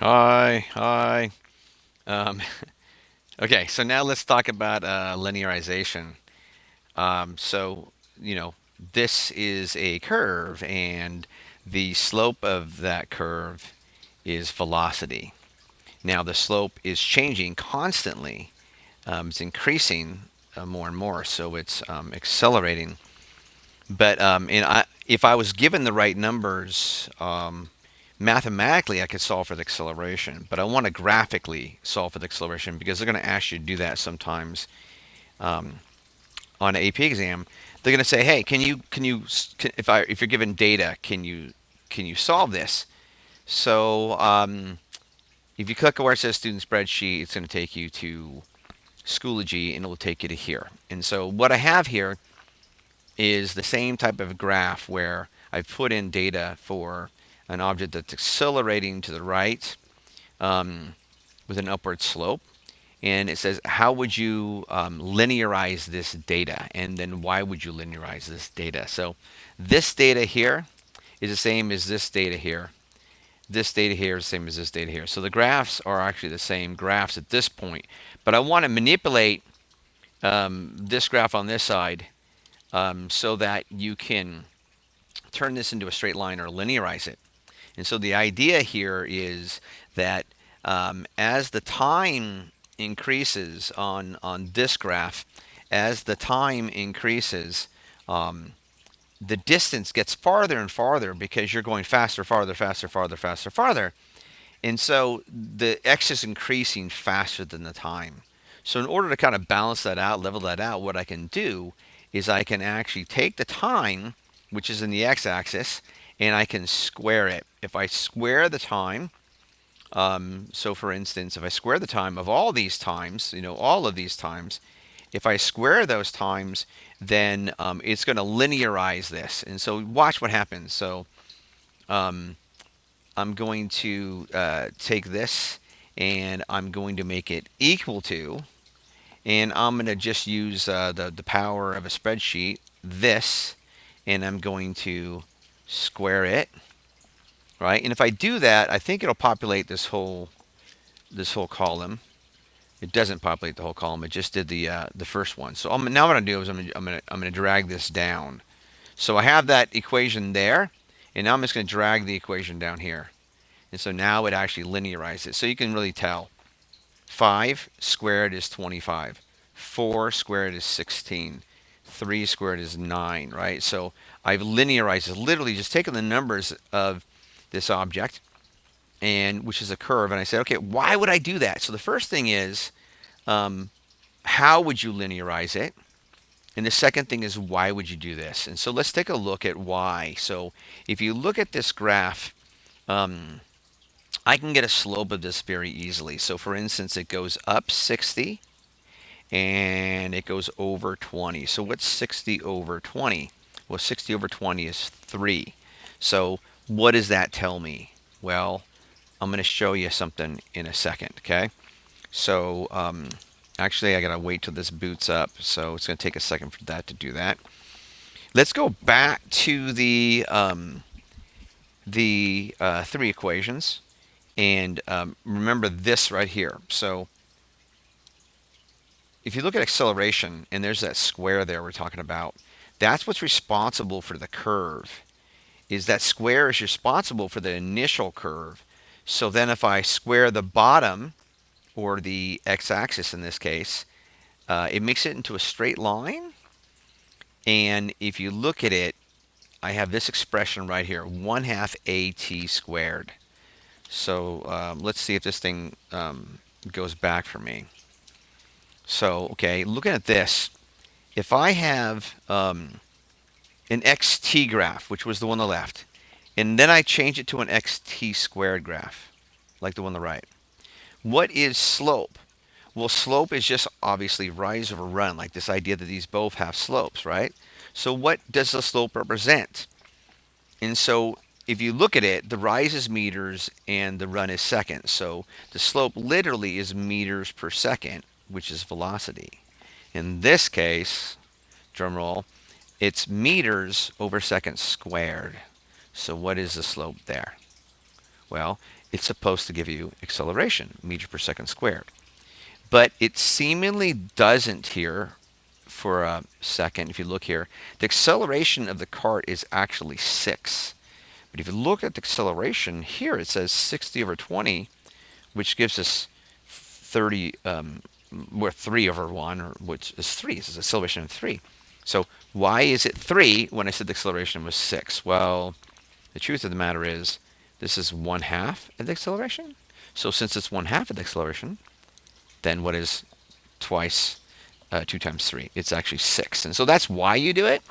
Hi, hi. Um, okay, so now let's talk about linearization. So, you know, this is a curve, and the slope of that curve is velocity. Now, the slope is changing constantly. It's increasing more and more, so it's accelerating. But if I was given the right numbers, mathematically I could solve for the acceleration. But I want to graphically solve for the acceleration because they're going to ask you to do that sometimes on an AP exam. They're going to say, "Hey, if you're given data, can you solve this?" So if you click where it says student spreadsheet, it's going to take you to Schoology and it will take you to here. And so what I have here is the same type of graph where I've put in data for an object that's accelerating to the right with an upward slope. And it says, how would you linearize this data? And then why would you linearize this data? So this data here is the same as this data here. This data here is the same as this data here. So the graphs are actually the same graphs at this point. But I want to manipulate this graph on this side so that you can turn this into a straight line or linearize it. And so the idea here is that as the time increases on this graph, as the time increases, um, the distance gets farther and farther because you're going faster, farther, faster, farther, faster, farther. And so the x is increasing faster than the time. So in order to kind of balance that out, level that out, what I can do is I can actually take the time, which is in the x-axis, and I can square it. If I square the time, so for instance, if I square the time of all these times, all of these times, if I square those times, then it's going to linearize this. And so watch what happens. So I'm going to take this and I'm going to make it equal to, and I'm going to just use the power of a spreadsheet, this, and I'm going to square it, right? And if I do that, I think it'll populate this whole column. It doesn't populate the whole column. It just did the first one. So now what I'm going to do is I'm going to drag this down. So I have that equation there, and now I'm just going to drag the equation down here. And so now it actually linearizes it. So you can really tell 5 squared is 25. 4 squared is 16. 3 squared is 9, right? So I've linearized it, literally just taken the numbers of this object, and which is a curve, and I said, okay, why would I do that? So the first thing is, how would you linearize it? And the second thing is, why would you do this? And so let's take a look at why. So if you look at this graph, I can get a slope of this very easily. So for instance, it goes up 60 and it goes over 20. So what's 60 over 20? Well, 60 over 20 is 3. So what does that tell me? Well, I'm going to show you something in a second, okay? So actually, I got to wait till this boots up. So it's going to take a second for that to do that. Let's go back to the three equations. And remember this right here. So if you look at acceleration, and there's that square there we're talking about, that's what's responsible for the curve. Is that square is responsible for the initial curve. So then if I square the bottom, or the x-axis in this case, it makes it into a straight line. And if you look at it, I have this expression right here, 1/2 at squared. So let's see if this thing goes back for me. So, okay, looking at this, if I have an xt graph, which was the one on the left, and then I change it to an xt squared graph, like the one on the right, what is slope? Well, slope is just obviously rise over run, like this idea that these both have slopes, right? So what does the slope represent? And so if you look at it, the rise is meters and the run is seconds. So the slope literally is meters per second, which is velocity. In this case, drum roll, it's meters over seconds squared. So what is the slope there? Well, it's supposed to give you acceleration, meter per second squared. But it seemingly doesn't here for a second. If you look here, the acceleration of the cart is actually 6. But if you look at the acceleration here, it says 60 over 20, which gives us 30, or 3 over 1, or which is 3. This is acceleration of 3. So why is it 3 when I said the acceleration was 6? Well, the truth of the matter is this is 1/2 of the acceleration. So since it's 1/2 of the acceleration, then what is twice 2 times 3? It's actually 6. And so that's why you do it,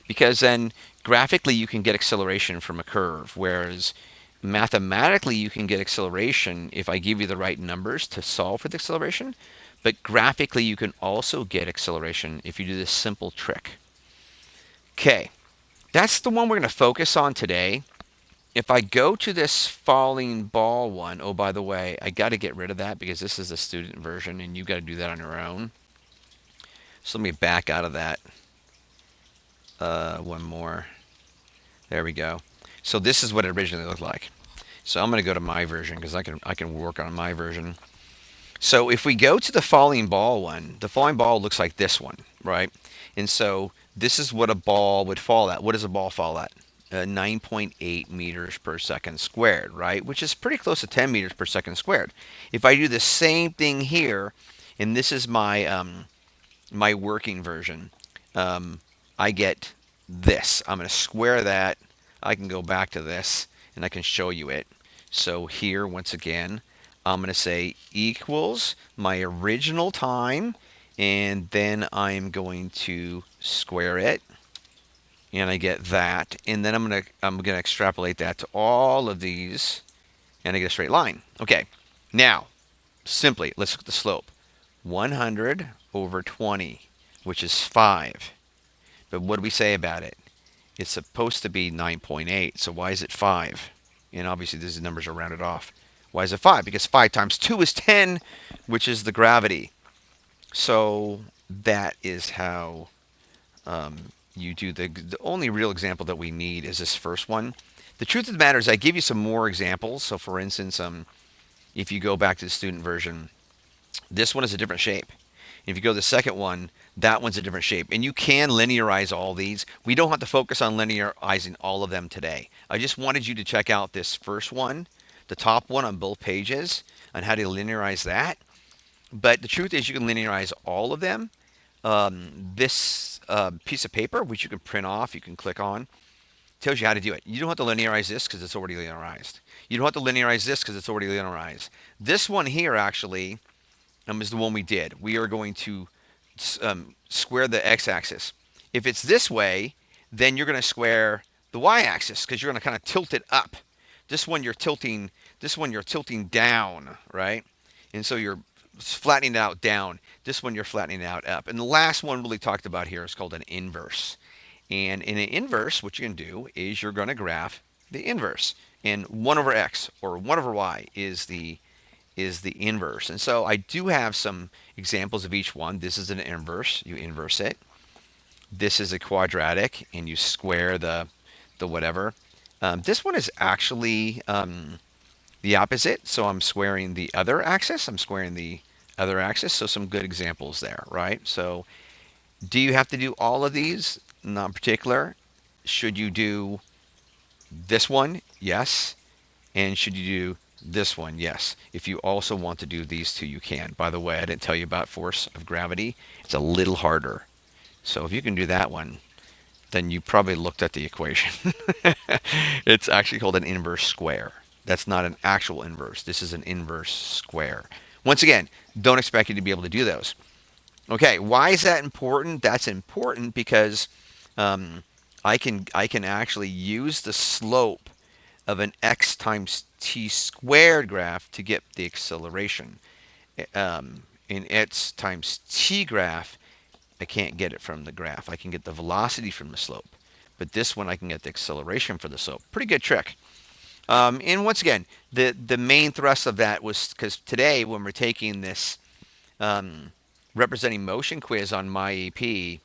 because then graphically you can get acceleration from a curve, whereas mathematically you can get acceleration if I give you the right numbers to solve for the acceleration, but graphically you can also get acceleration if you do this simple trick. Okay, that's the one we're going to focus on today. If I go to this falling ball one, oh, by the way, I got to get rid of that because this is the student version and you got to do that on your own. So let me back out of that. One more. There we go. So this is what it originally looked like. So I'm going to go to my version because I can work on my version. So if we go to the falling ball one, the falling ball looks like this one, right? And so this is what a ball would fall at. What does a ball fall at? 9.8 meters per second squared, right? Which is pretty close to 10 meters per second squared. If I do the same thing here, and this is my my working version, I get this. I'm going to square that. I can go back to this and I can show you it. So here, once again, I'm going to say equals my original time, and then I'm going to square it, and I get that, and then I'm gonna extrapolate that to all of these, and I get a straight line. Okay, now simply let's look at the slope. 100 over 20, which is 5. But what do we say about it? It's supposed to be 9.8. So why is it 5? And obviously these numbers are rounded off. Why is it 5? Because 5 times 2 is 10, which is the gravity. So that is how you do the only real example that we need is this first one. The truth of the matter is I give you some more examples. So for instance, if you go back to the student version, this one is a different shape. If you go to the second one, that one's a different shape. And you can linearize all these. We don't have to focus on linearizing all of them today. I just wanted you to check out this first one, the top one on both pages, on how to linearize that. But the truth is you can linearize all of them. This piece of paper, which you can print off, you can click on, tells you how to do it. You don't have to linearize this because it's already linearized. You don't have to linearize this because it's already linearized. This one here actually is the one we did. We are going to square the x-axis. If it's this way, then you're going to square the y-axis because you're going to kind of tilt it up. This one you're tilting. This one you're tilting down, right? And so you're flattening it out down. This one you're flattening it out up. And the last one really talked about here is called an inverse. And in an inverse, what you can do is you're going to graph the inverse. And 1 over x or 1 over y is the inverse. And so I do have some examples of each one. This is an inverse. You inverse it. This is a quadratic, and you square the whatever. This one is actually the opposite. So I'm squaring the other axis. I'm squaring the other axis. So some good examples there, right? So do you have to do all of these? Not in particular. Should you do this one? Yes. And should you do this one? Yes. If you also want to do these two, you can. By the way, I didn't tell you about force of gravity. It's a little harder. So if you can do that one, then you probably looked at the equation. It's actually called an inverse square. That's not an actual inverse. This is an inverse square. Once again, don't expect you to be able to do those. Okay, why is that important? That's important because I can actually use the slope of an x times t squared graph to get the acceleration. In x times t graph, I can't get it from the graph. I can get the velocity from the slope. But this one, I can get the acceleration for the slope. Pretty good trick. And once again, the main thrust of that was because today when we're taking this representing motion quiz on MyEP,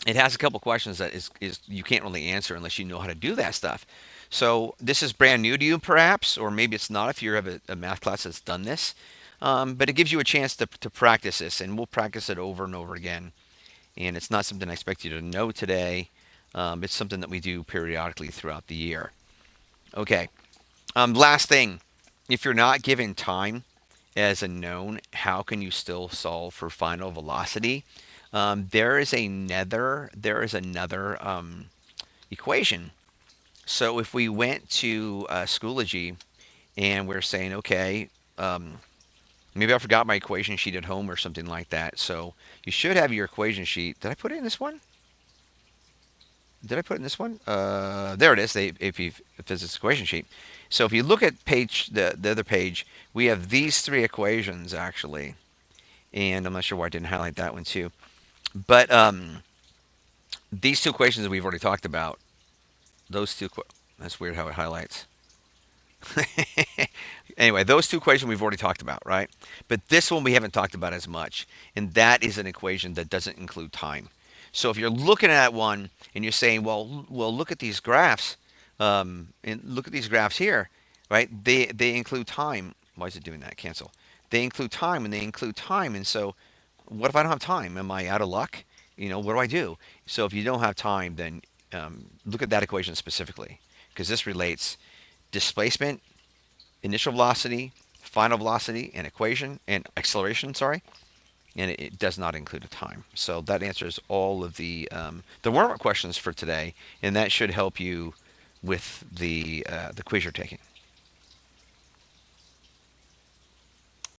it has a couple questions that is you can't really answer unless you know how to do that stuff. So this is brand new to you, perhaps, or maybe it's not if you have a math class that's done this. But it gives you a chance to practice this, and we'll practice it over and over again. And it's not something I expect you to know today. It's something that we do periodically throughout the year. Okay. Last thing, if you're not given time as a known, how can you still solve for final velocity? There is another equation. So if we went to Schoology and we're saying, okay, um, maybe I forgot my equation sheet at home or something like that. So you should have your equation sheet. Did I put it in this one? Did I put it in this one? There it is, the AP Physics equation sheet. So if you look at the other page, we have these three equations actually, and I'm not sure why I didn't highlight that one too. But these two equations that we've already talked about, those two, that's weird how it highlights. Anyway, those two equations we've already talked about, right? But this one we haven't talked about as much, and that is an equation that doesn't include time. So if you're looking at one and you're saying, well, look at these graphs, and look at these graphs here, right? They include time. Why is it doing that? Cancel. They include time, and they include time, and so what if I don't have time? Am I out of luck? What do I do? So if you don't have time, then look at that equation specifically, because this relates displacement, initial velocity, final velocity, and equation and acceleration. Sorry, and it does not include a time. So that answers all of the warm-up questions for today, and that should help you with the quiz you're taking.